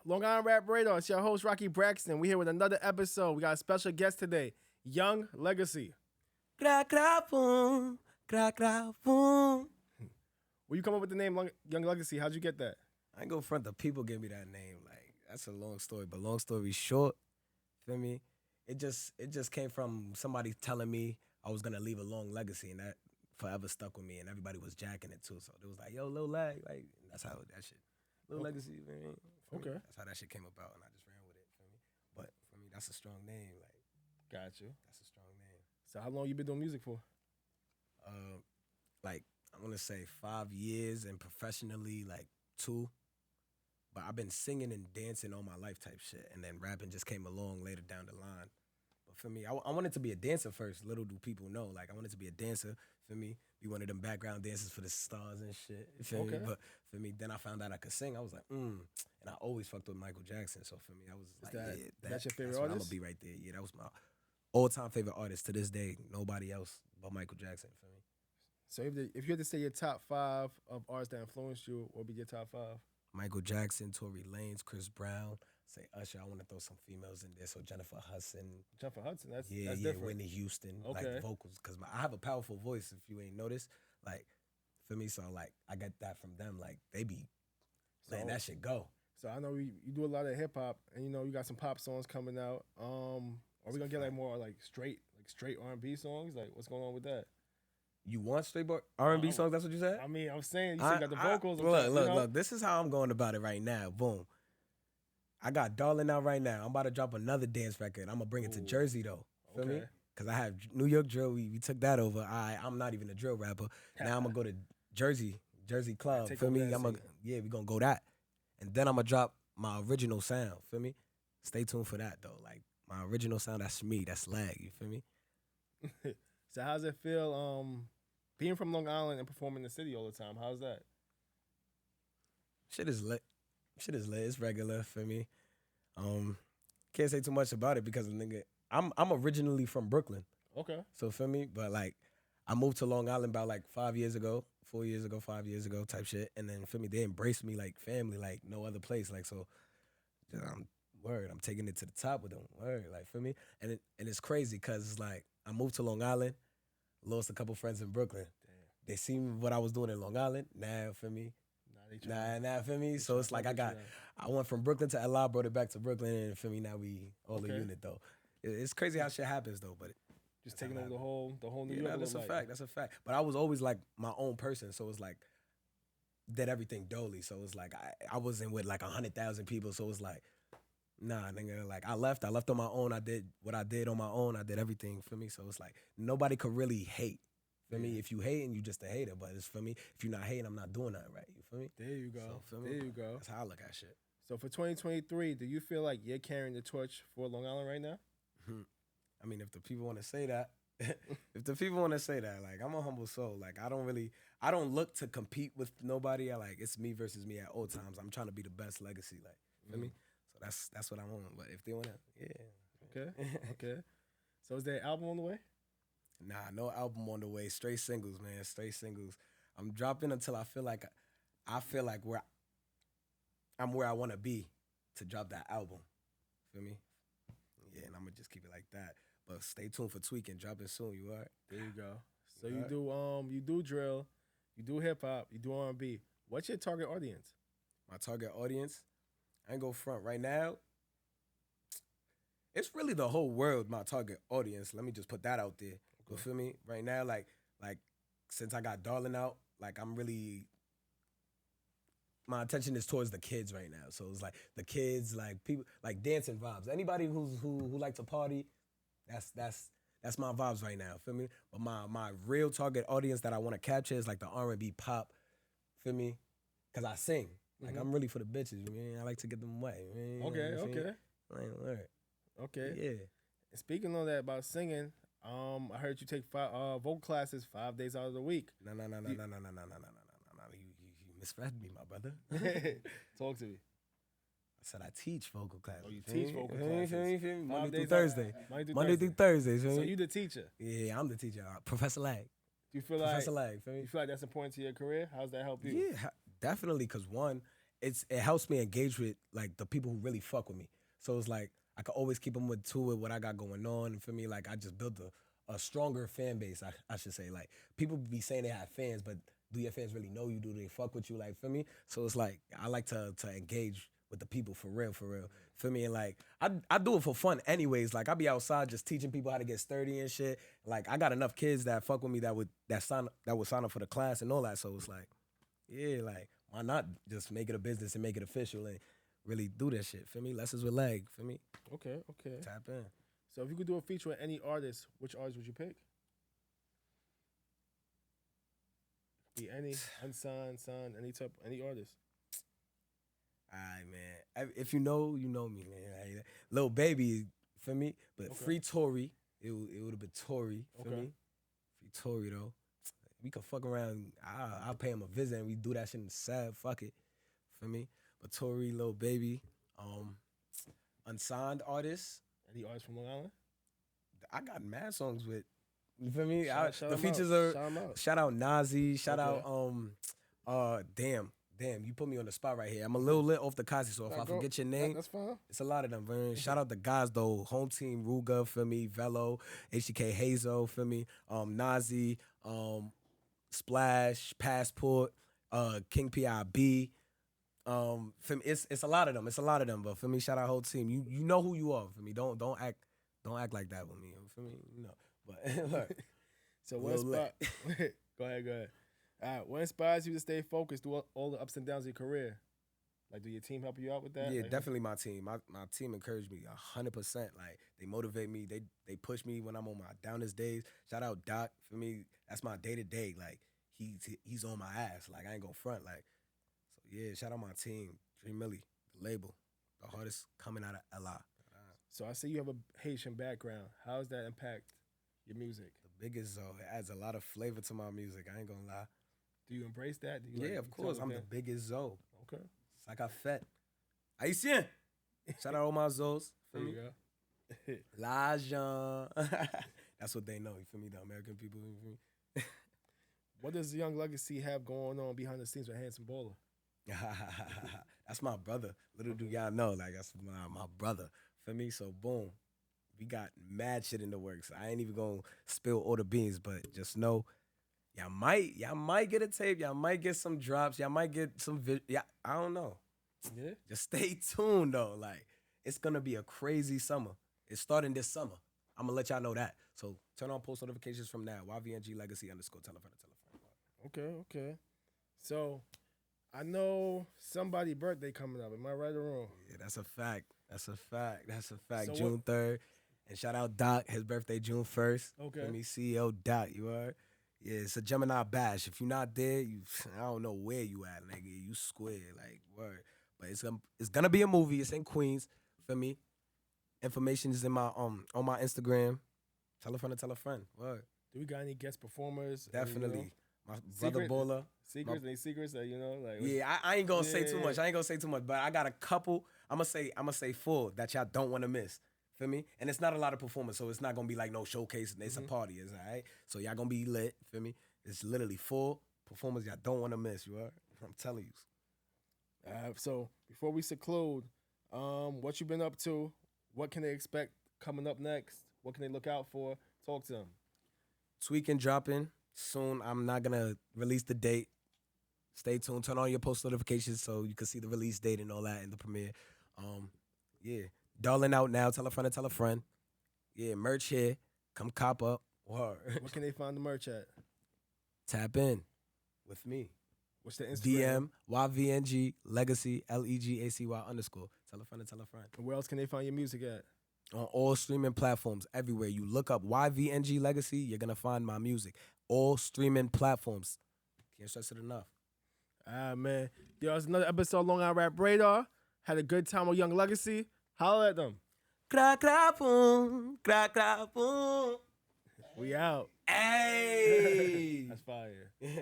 Long Island Rap Radar. It's your host, Rocky Braxton. We're here with another episode. We got a special guest today, Yvng Legacy. Gra gra boom, gra gra boom. Where you come up with the name Yvng Legacy? How'd you get that? I ain't go front. The people gave me that name. Like, that's a long story, but long story short, feel me? It just came from somebody telling me I was gonna leave a long legacy, and that forever stuck with me. And everybody was jacking it too. So it was like, yo, Lil Lag, like that's how that shit. Lil Legacy, man. Okay. That's how that shit came about, and I just ran with it. Feel me? But for me, that's a strong name. Like, Got you. that's a strong name. So how long you been doing music for? Like I want to say 5 years, and professionally like 2. But I've been singing and dancing all my life type shit, and then rapping just came along later down the line. But for me, I wanted to be a dancer first. Little do people know, like I wanted to be a dancer. For me, be one of them background dancers for the stars and shit. You feel me? But for me, then I found out I could sing. I was like, and I always fucked with Michael Jackson. So for me, I was like, that's your favorite that's artist? I'm gonna be right there. Yeah, that was my all-time favorite artist to this day. Nobody else but Michael Jackson. For me. So if you had to say your top 5 of artists that influenced you, what would be your top 5? Michael Jackson, Tory Lanez, Chris Brown. Say Usher. I want to throw some females in there. So Jennifer Hudson. Jennifer Hudson. That's Yeah, different. Whitney Houston. Okay. Like vocals, because I have a powerful voice. If you ain't noticed, like for me, so like I got that from them. Like they be, man, that shit go. So I know you do a lot of hip hop, and you know you got some pop songs coming out. Are we gonna get like more like straight R&B songs? Like what's going on with that? You want straight R&B songs? That's what you said? I mean, I'm saying you still got the vocals. Look. This is how I'm going about it right now. Boom. I got Darling out right now. I'm about to drop another dance record. I'm gonna bring it to Jersey though. Feel me? Cause I have New York drill. We took that over. I'm not even a drill rapper. Now I'm gonna go to Jersey Club. Feel me? We gonna go that, and then I'm gonna drop my original sound. Feel me? Stay tuned for that though. Like my original sound. That's me. That's Lag. You feel me? So how's it feel? Being from Long Island and performing in the city all the time. How's that? Shit is lit. It's regular for me. Can't say too much about it because nigga, I'm originally from Brooklyn. Okay. So feel me, but like I moved to Long Island about like 5 years ago type shit, and then feel me, they embraced me like family, like no other place. Like so, I'm taking it to the top with them. Like feel me, and it's crazy because it's like I moved to Long Island, lost a couple friends in Brooklyn. Damn. They seen what I was doing in Long Island. Now feel me. Nah, feel me? So it's like I went from Brooklyn to LA, brought it back to Brooklyn, and feel me, now we all a unit though. It's crazy how shit happens though, but just taking over the whole New York. That's a fact. But I was always like my own person, so it's like did everything dolly. So it's like I wasn't with like 100,000 people, so it's like nah, nigga. Like I left on my own. I did what I did on my own. I did everything for me. So it's like nobody could really hate. Feel me? If you hating, you just a hater. But it's for me. If you're not hating, I'm not doing nothing right. You feel me? There you go. So, feel me? There you go. That's how I look at shit. So for 2023, do you feel like you're carrying the torch for Long Island right now? I mean, if the people want to say that, like I'm a humble soul. Like I don't look to compete with nobody. It's me versus me at all times. I'm trying to be the best legacy. Like, feel me? So that's what I want. But if they wanna, Okay. So is there an album on the way? Nah, no album on the way. Straight singles, man. Straight singles. I'm dropping until I feel like where I want to be to drop that album. Feel me? Yeah, and I'm gonna just keep it like that. But stay tuned for Tweaking, dropping soon. You alright? There you go. So you do drill, you do hip hop, you do R&B. What's your target audience? My target audience, I ain't go front right now. It's really the whole world, my target audience. Let me just put that out there. You feel me? Right now, like since I got Darling out, like I'm really my attention is towards the kids right now. So it's like the kids, like people, like dancing vibes. Anybody who like to party, that's my vibes right now. Feel me? But my real target audience that I want to capture is like the R&B pop. Feel me? Cause I sing. Like I'm really for the bitches. Man, I like to get them wet. Man, Okay. Okay. Yeah. And speaking of that about singing, I heard you take vocal classes 5 days out of the week. No. You misread me, my brother. Talk to me. I said I teach vocal classes. Oh, you teach vocal classes. Monday through Thursday. Monday through Thursday. So you the teacher? Yeah, I'm the teacher. Professor Lag. Do you feel Professor Lag. You feel like that's important to your career? How's that help you? Yeah, definitely. Cause one, it helps me engage with like the people who really fuck with me. So it's like I can always keep them with what I got going on. And for me, like I just built a stronger fan base. I should say, like people be saying they have fans, but do your fans really know you? Do they fuck with you? Like for me, so it's like I like to engage with the people for real, for real. For me, and like I do it for fun anyways. Like I be outside just teaching people how to get sturdy and shit. Like I got enough kids that fuck with me that would sign up for the class and all that. So it's like, yeah, like why not just make it a business and make it official and really do that shit. For me, lessons with leg. For me, Okay. tap in. So if you could do a feature with any artist, which artist would you pick? Be any unsigned, signed, any artist. All right, man. If you know, you know me, man. Like, Lil Baby for me, but Okay. free Tory. It would have been Tory for Okay. me. Free Tory though. We could fuck around. I'll pay him a visit and we do that shit in the sad. Fuck it, for me. But Tory, Lil Baby, unsigned artists. Any artist from Long Island? I got mad songs with. You feel me? Shout The 'em features out. are Shout 'em out. shout out Nazi. Shout Okay. out damn. You put me on the spot right here. I'm a little lit off the Kazi, so if I forget your name, That's fine. it's a lot of them, man. Shout out the guys though. Home team Ruga for me, Velo, HDK Hazo for me, Nazi, Splash, Passport, King PIB. For me, it's a lot of them. It's a lot of them. But for me, shout out whole team. You know who you are. For me, don't act like that with me. For me, you know. But look, So what Little inspired? Go ahead. All right. What inspires you to stay focused through all the ups and downs of your career? Like, do your team help you out with that? yeah, Like, definitely my team. My team encouraged me 100%. Like they motivate me. They push me when I'm on my downest days. Shout out Doc for me. That's my day to day. Like he's on my ass. Like I ain't gonna front. Like so yeah. Shout out my team. Dream Millie, the label, the hardest coming out of LA. So I see you have a Haitian background. How does that impact your music? The biggest though. It adds a lot of flavor to my music. I ain't gonna lie. Do you embrace that? Do you, Yeah, like, of you tell course. them I'm the that? biggest Zoe. Okay. It's like I fed. Haitian. Shout out all my Zoes. There Feel you me? go. L'Agent. That's what they know. You feel me? The American people. You feel me? What does Young Legacy have going on behind the scenes with Handsome Baller? That's my brother. Little do y'all know, like that's my brother. For me, so boom, we got mad shit in the works. I ain't even gonna spill all the beans, but just know, y'all might get a tape, y'all might get some drops, y'all might get some yeah, I don't know. Yeah. Just stay tuned though. Like it's gonna be a crazy summer. It's starting this summer. I'm gonna let y'all know that. So turn on post notifications from now. YVNG Legacy _. Tell a friend. Okay. So I know somebody's birthday coming up. Am I right or wrong? Yeah, that's a fact. So June 3rd. And shout out Doc, his birthday June 1st. Okay. For me, CEO Doc, you heard? Yeah, it's a Gemini Bash. If you're not there, I don't know where you at, nigga. You square, like, word. But it's gonna be a movie. It's in Queens, for me. Information is in my on my Instagram. Tell a friend. Word. Do we got any guest performers? Definitely. My brother Secret- Baller. Any secrets that you know? Like, Yeah, I ain't gonna say too Yeah. much. But I got a couple. I'm gonna say 4 that y'all don't want to miss. Feel me? And it's not a lot of performance, so it's not gonna be like no showcase. It's a party, it's all right. So y'all gonna be lit. Feel me? It's literally 4 performers y'all don't want to miss. You are? I'm telling you. So before we seclude, what you been up to? What can they expect coming up next? What can they look out for? Talk to them. Tweaking dropping soon. I'm not gonna release the date. Stay tuned. Turn on your post notifications so you can see the release date and all that in the premiere. Yeah. Darling out now. Tell a friend. Yeah, merch here. Come cop up. Word. Where can they find the merch at? Tap in with me. What's the Instagram? DM YVNG Legacy LEGACY _. Tell a friend. And where else can they find your music at? On all streaming platforms, everywhere. You look up YVNG Legacy, you're gonna find my music. All streaming platforms. Can't stress it enough. Man. Yo, it's another episode of Long Island Rap Radar. Had a good time with Young Legacy. Holla at them. Crack, crack, boom. Crack, crack, boom. We out. Hey. That's fire.